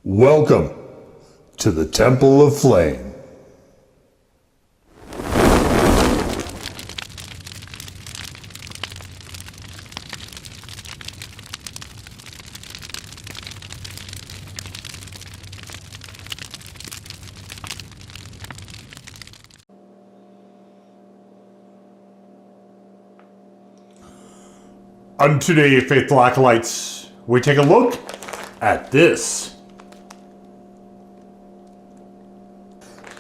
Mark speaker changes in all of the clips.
Speaker 1: Welcome to the Temple of Flame. On today, Faithful Acolytes, we take a look at this.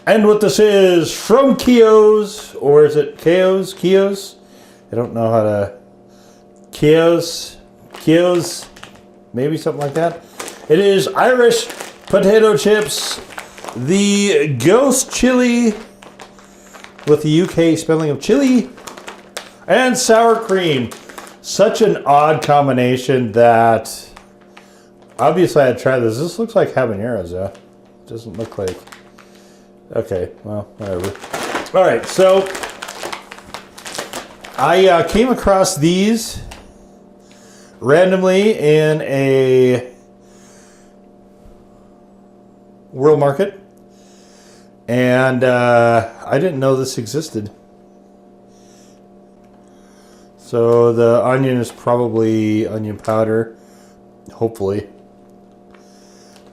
Speaker 1: And what this is from Keogh's, or is it Keogh's? Keogh's? I don't know how to... Keogh's? Maybe something like that. It is Irish potato chips, the Ghost Chilli, with the UK spelling of chili, and sour cream. Such an odd combination that obviously I'd try this. This looks like habaneros, though. It doesn't look like... Okay, well, whatever. All right, so I came across these randomly in a World Market, and I didn't know this existed. So the onion is probably onion powder, hopefully.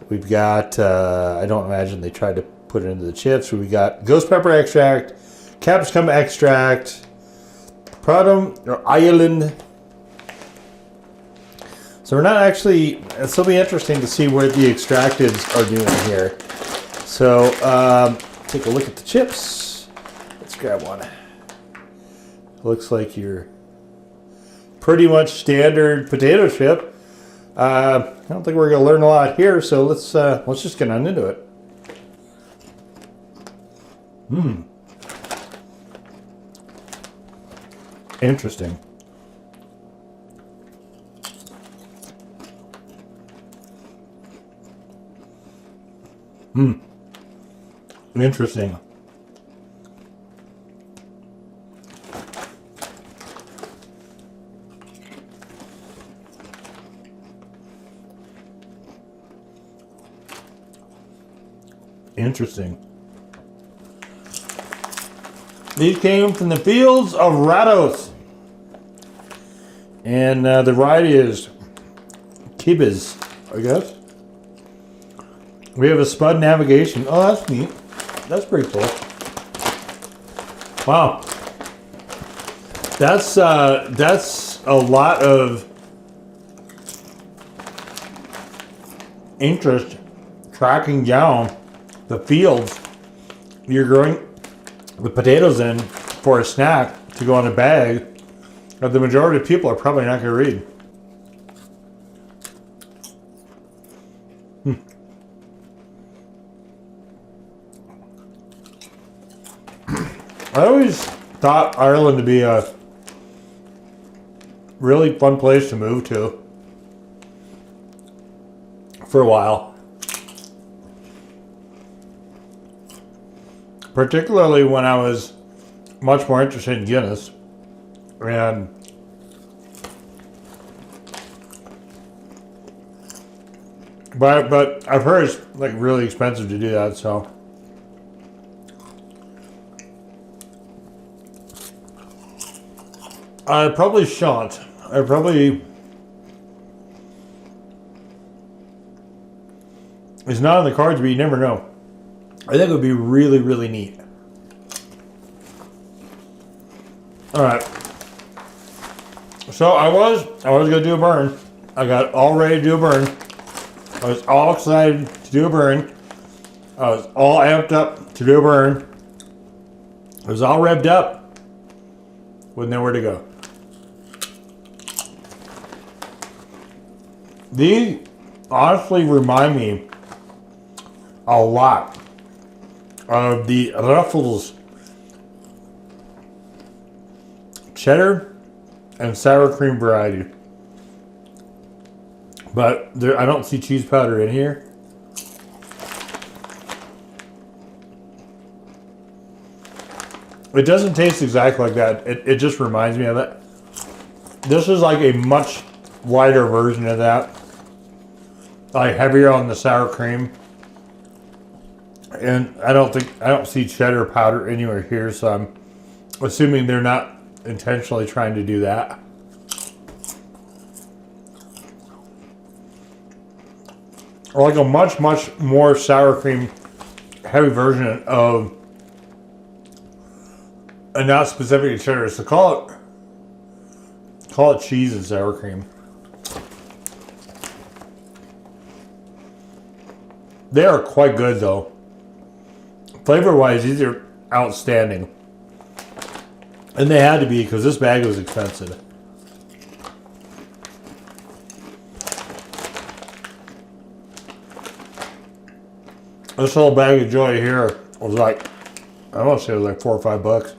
Speaker 1: We've got, I don't imagine they tried to put it into the chips. We got ghost pepper extract, capsicum extract, Produm or Ireland. So we're not actually, this will be interesting to see what the extractives are doing here. So take a look at the chips. Let's grab one. Looks like your pretty much standard potato chip. I don't think we're going to learn a lot here, so let's just get on into it. Interesting. Interesting. Interesting. These came from the fields of Rados. And the variety is Kibis, I guess. We have a spud navigation. Oh, that's neat. That's pretty cool. Wow. That's a lot of interest tracking down the fields you're growing the potatoes in for a snack to go in a bag that the majority of people are probably not going to read. I always thought Ireland to be a really fun place to move to for a while. Particularly when I was much more interested in Guinness. And but I've heard it's like really expensive to do that, so I probably shan't. It's not on the cards, but you never know. I think it would be really, really neat. All right. So I was gonna do a burn. I got all ready to do a burn. I was all excited to do a burn. I was all amped up to do a burn. I was all revved up with nowhere to go. These honestly remind me a lot of the Ruffles cheddar and sour cream variety. But I don't see cheese powder in here. It doesn't taste exactly like that. It just reminds me of it. This is like a much lighter version of that. like heavier on the sour cream. And I don't see cheddar powder anywhere here, so I'm assuming they're not intentionally trying to do that. Or like a much more sour cream heavy version of, and not specifically cheddar, so call it cheese and sour cream. They are quite good though. Flavor wise, these are outstanding. And they had to be because this bag was expensive. This little bag of joy here was like, I want to say it was like $4 or $5.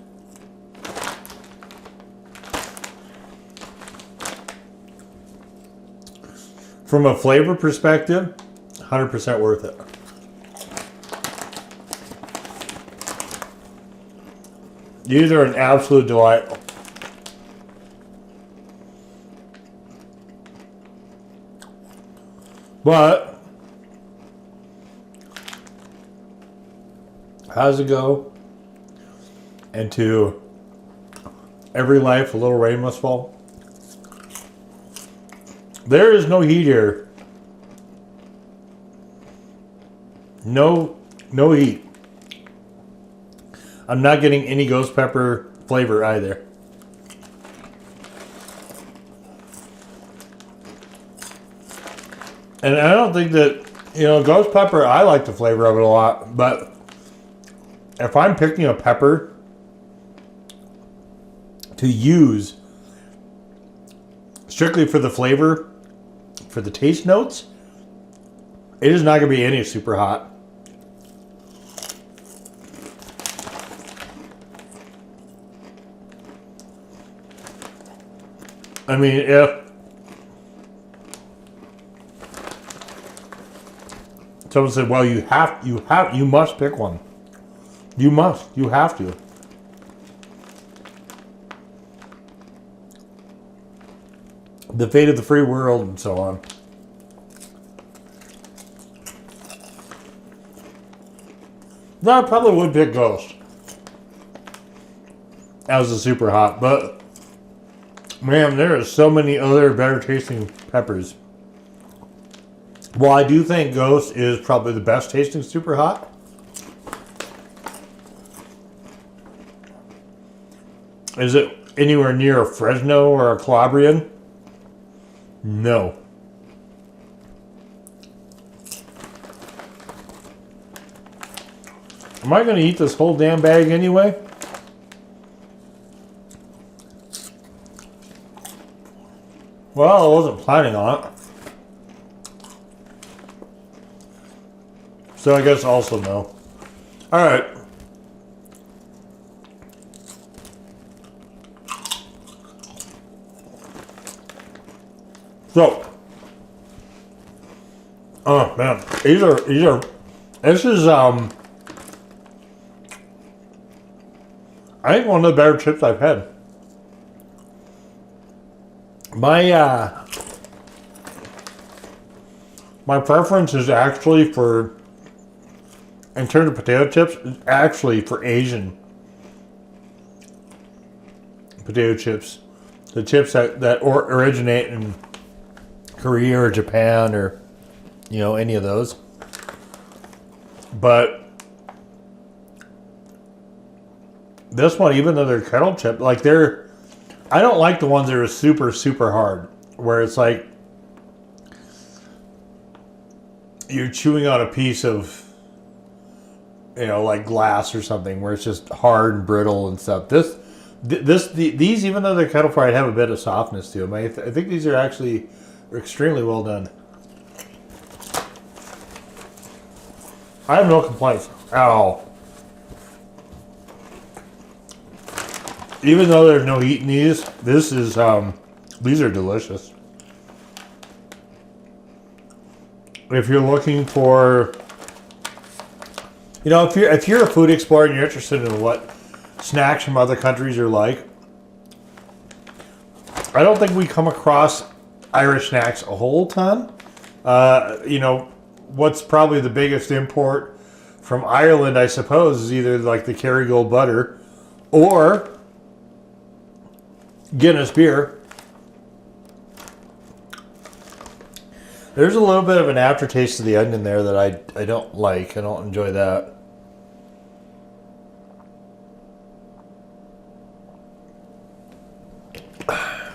Speaker 1: From a flavor perspective, 100% worth it. These are an absolute delight. But how does it go? Into every life a little rain must fall. There is no heat here. No heat. I'm not getting any ghost pepper flavor either. And I don't think that, ghost pepper, I like the flavor of it a lot, but if I'm picking a pepper to use strictly for the flavor, for the taste notes, it is not going to be any super hot. I mean, if someone said, well, you must pick one. You have to. The fate of the free world and so on. No, I probably would pick Ghost as a super hot, but man, there are so many other better tasting peppers. Well, I do think Ghost is probably the best tasting super hot. Is it anywhere near a Fresno or a Calabrian? No. Am I going to eat this whole damn bag anyway? Well, I wasn't planning on it. So I guess also no. Alright. So. Oh man. This is I think one of the better chips I've had. My preference is actually for, in terms of potato chips, is actually for Asian potato chips. The chips that originate in Korea or Japan or, any of those. But this one, even though they're kettle chip, I don't like the ones that are super, super hard, where it's like you're chewing on a piece of, like glass or something, where it's just hard and brittle and stuff. These, even though they're kettle fried, have a bit of softness to them. I think these are actually extremely well done. I have no complaints at all. Even though there's no heat in these, these are delicious. If you're looking for, if you're a food explorer and you're interested in what snacks from other countries are like, I don't think we come across Irish snacks a whole ton. You know, what's probably the biggest import from Ireland, I suppose, is either like the Kerrygold butter or Guinness beer. There's a little bit of an aftertaste of the onion there that I don't like. I don't enjoy that.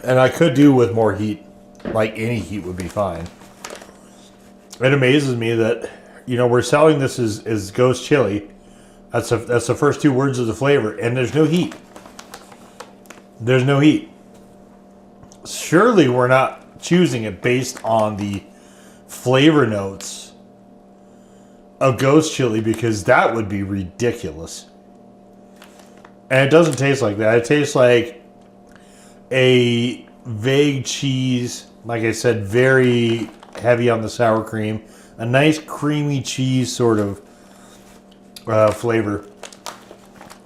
Speaker 1: And I could do with more heat. Like any heat would be fine. It amazes me that, you know, we're selling this as Ghost Chili. That's the first two words of the flavor, and there's no heat. There's no heat. Surely we're not choosing it based on the flavor notes of Ghost Chili, because that would be ridiculous. And it doesn't taste like that. It tastes like a vague cheese, like I said, very heavy on the sour cream. A nice creamy cheese sort of flavor.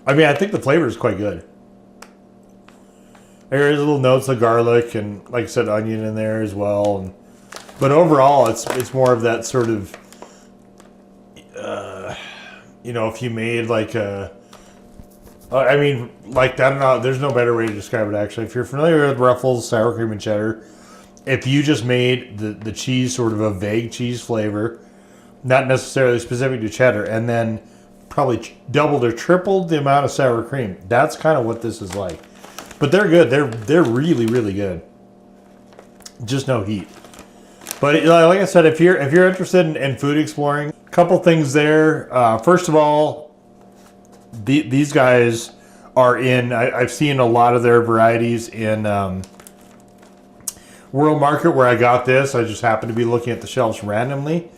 Speaker 1: I mean, I think the flavor is quite good. There is little notes of garlic and, like I said, onion in there as well. But overall, it's more of that sort of, you know, if you made like a, I mean, like, I don't know, there's no better way to describe it, actually. If you're familiar with Ruffles, sour cream, and cheddar, if you just made the cheese sort of a vague cheese flavor, not necessarily specific to cheddar, and then probably doubled or tripled the amount of sour cream, that's kind of what this is like. But they're good. They're really, really good. Just no heat. But like I said, if you're interested in food exploring, a couple things there. First of all, these guys are in. I've seen a lot of their varieties in World Market, where I got this. I just happened to be looking at the shelves randomly,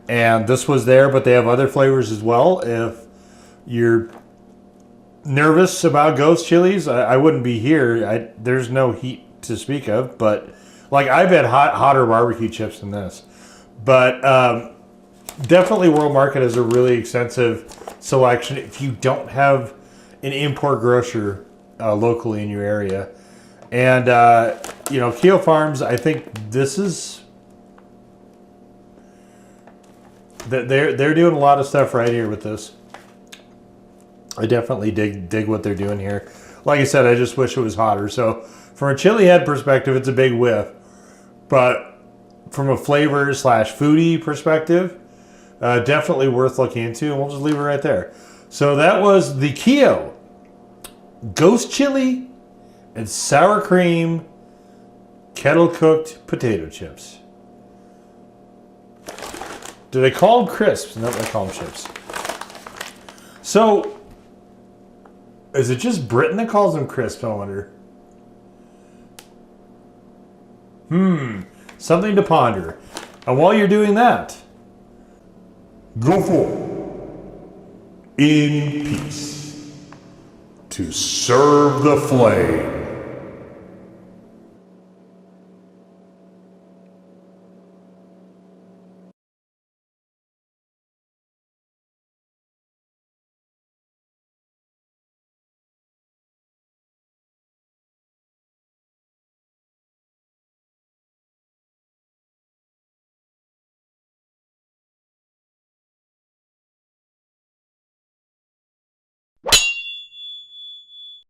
Speaker 1: and this was there. But they have other flavors as well. If you're nervous about Ghost Chilies, I wouldn't be here. There's no heat to speak of, but like, I've had hotter barbecue chips than this. But definitely World Market has a really extensive selection if you don't have an import grocer locally in your area. And you know, Keogh Farms, I think this is they're doing a lot of stuff right here with this. I definitely dig what they're doing here. Like I said, I just wish it was hotter. So from a chili head perspective, it's a big whiff. But from a flavor / foodie perspective, definitely worth looking into. And we'll just leave it right there. So that was the Keogh Ghost Chili and Sour Cream Kettle Cooked Potato Chips. Do they call them crisps? No, they call them chips. So, is it just Britain that calls them crisps, I wonder? Something to ponder. And while you're doing that, go forth in peace to serve the flame.